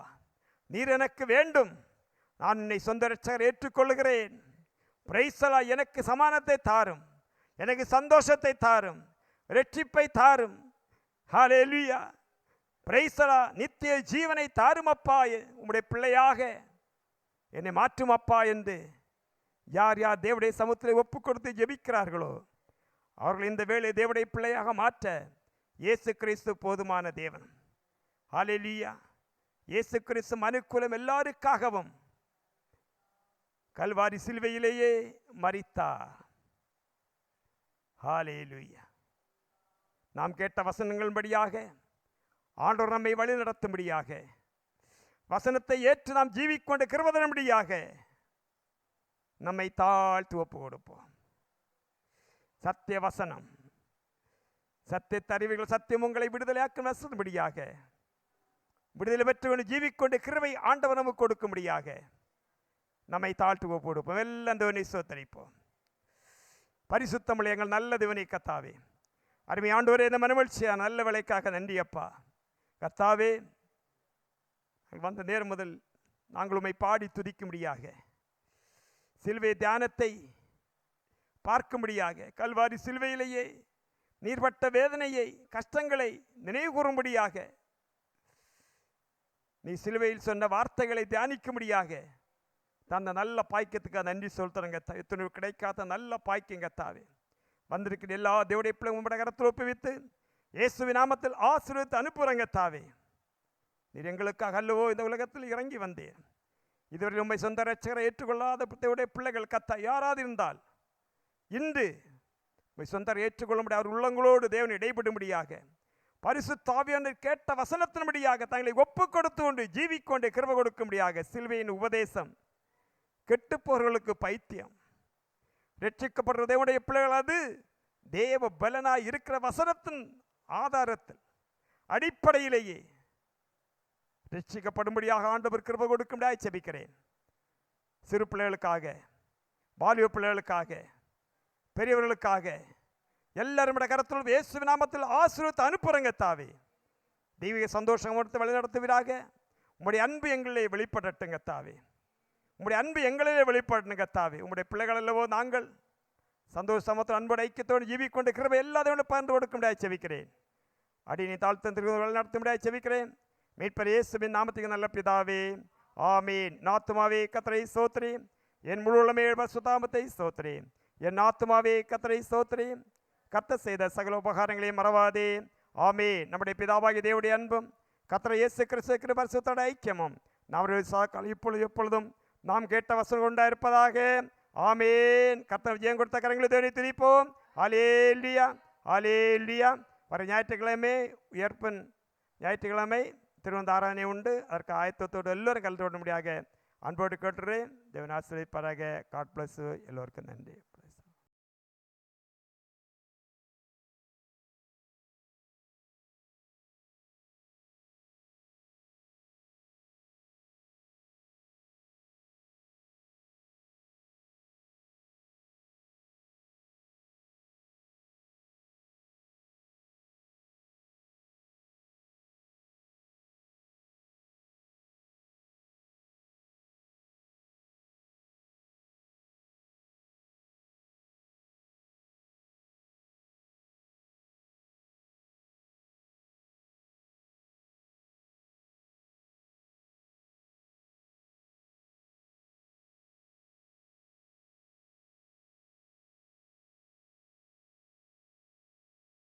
நீர் எனக்கு வேண்டும், நான் என்னை சொந்த இரட்சகர் ஏற்றுக்கொள்கிறேன். பிரைசலா, எனக்கு சமானத்தை தாரும், எனக்கு சந்தோஷத்தை தாரும், இரட்சிப்பை தாரும். ஹல்லேலூயா, பிரைசலா, நித்திய ஜீவனை தாரும் அப்பா, உம்முடைய பிள்ளையாக என்னை மாற்றும் அப்பா என்று யார் யார் தேவனுடைய சமூகத்தில் ஒப்பு கொடுத்து ஜெபிக்கிறார்களோ அவர்கள் இந்த வேளை தேவனுடைய பிள்ளையாக மாற்ற இயேசு கிறிஸ்து போதுமான தேவன். ஹல்லேலூயா. இயேசு கிறிஸ்து மனுக்குலம் எல்லாருக்காகவும் கல்வாரி சிலுவையிலேயே மரித்தார். ஹல்லேலூயா. நாம் கேட்ட வசனங்களின்படியாக ஆண்டவர் நம்மை வழி நடத்தும்படியாக, வசனத்தை ஏற்று நாம் ஜீவிக்கொண்டு கிருபையின்படியாக நம்மை தாழ்த்து ஒப்பு கொடுப்போம். சத்திய வசனம், சத்திய அறிவுகள், சத்தியம் உங்களை விடுதலையாக்கும் வசனபடியாக விடுதலை பெற்று ஜீவிக்கொண்டு கிருபை ஆண்டவர் நமக்கு கொடுக்கும்படியாக நம்மை தாழ்த்து ஒப்பு கொடுப்போம். எல்லாம் தேவனை ஸ்தோத்திரிப்போம். பரிசுத்தமுள்ள எங்கள் நல்ல தேவனை கர்த்தாவே, அருமை ஆண்டவரே, இந்த மனமகிழ்ச்சியா நல்ல வேலைக்காக நன்றி அப்பா. கர்த்தாவே, வந்த நேரம் முதல் நாங்கள் உம்மை பாடி துதிக்கும்படியாக, சிலுவை தியானத்தை பார்க்கும்படியாக, கல்வாரி சிலுவையிலேயே நீர்பட்ட வேதனையை, கஷ்டங்களை நினைவு கூறும்படியாக, நீ சிலுவையில் சொன்ன வார்த்தைகளை தியானிக்கும்படியாக தந்த நல்ல பாய்க்கத்துக்காக நன்றி சொல்கிறேங்க. எத்தனை கிடைக்காத நல்ல பாய்க்குங்க தாவே. வந்திருக்கிற எல்லா தேவடைய பிள்ளை உங்களுடைய கரத்தில் ஒப்புவித்து இயேசுவின் நாமத்தில் ஆசீர்வதித்து அனுப்புகிறேங்க தாவே. நீர் எங்களுக்காக அல்லவோ இந்த உலகத்தில் இறங்கி வந்தேன். இதுவரை உண்மை சொந்த இரட்சகரை ஏற்றுக்கொள்ளாத தேவடைய பிள்ளைகள் கத்தா யாராவது இருந்தால் இன்று உண்மை சொந்த ஏற்றுக்கொள்ள முடியாது அவர் உள்ளங்களோடு தேவன் இடைபடும்படியாக, பரிசுத்த ஆவியானவர் கேட்ட வசனத்தின்படியாக தங்களை ஒப்பு கொடுத்து கொண்டு ஜீவிக்கொண்டு கிருபை கொடுக்கும்படியாக, சிலுவையின் உபதேசம் கெட்டுப்போர்களுக்கு பைத்தியம், ரட்சிக்கப்படுற தேவனுடைய பிள்ளைகள் அது தேவ பலனாய் இருக்கிற வசனத்தின் ஆதாரத்தில் அடிப்படையிலேயே ரட்சிக்கப்படும்படியாக ஆண்டவர் கிருபை கொடுக்கும்படியாக ஜெபிக்கிறேன். சிறு பிள்ளைகளுக்காக, வாலிப பிள்ளைகளுக்காக, பெரியவர்களுக்காக எல்லாரும் கரத்தில் இயேசுவின் நாமத்தில் ஆசீர்வதித்து அனுப்புறங்க தாவே. தெய்வீக சந்தோஷம் கொடுத்து வழிநடத்துவீராக. உம்முடைய அன்பு எங்களிலே வெளிப்படட்டுங்க தாவே. உம்முடைய அன்பு எங்களிலே வெளிப்படணுங்க தாவே. உம்முடைய பிள்ளைகள் அல்லவோ நாங்கள் சந்தோஷ சமத்தில் அன்போடு ஐக்கியத்தோடு ஜீவிக்கொண்டு கிருபை எல்லாத்தையும் பகிர்ந்து கொடுக்கும்படியாக செபிக்கிறேன். அடியை தாழ்த்து வழிநடத்தும்படியாக செபிக்கிறேன். மீட்பர் இயேசுவின் நாமத்துக்கு நல்ல பிதாவே, ஆமீன். ஆத்துமாவே கர்த்தரை ஸ்தோத்திரி, என் முழு உள்ளமே சுதாமத்தை ஸ்தோத்திரி. என் ஆத்துமாவே கர்த்தரை ஸ்தோத்திரி, கர்த்தர் செய்த சகல உபகாரங்களையும் மறவாதே. ஆமீன். நம்முடைய பிதாவாகிய தேவனுடைய அன்பும் கர்த்தர் இயேசு கிறிஸ்து பரிசுத்தோட ஐக்கியமும் நம்முடைய இப்பொழுது எப்பொழுதும் நாம் கேட்ட வசனம் கொண்டாயிருப்பதாக. ஆமீன். கர்த்தர் விஜயம் கொடுத்த கரங்களை தேடி துதிப்போம். ஹல்லேலூயா, ஹல்லேலூயா. வர ஞாயிற்றுக்கிழமை உயர்ப்பன் ஞாயிற்றுக்கிழமை திருவந்த ஆராதனை உண்டு. அதற்கு ஆயத்தத்தோடு எல்லோரும் கலந்து கொள்ள முடியாக அன்போடு கேட்டுறேன். தேவன் ஆசீர்வதிப்பாராக. God bless. எல்லோருக்கும் நன்றி.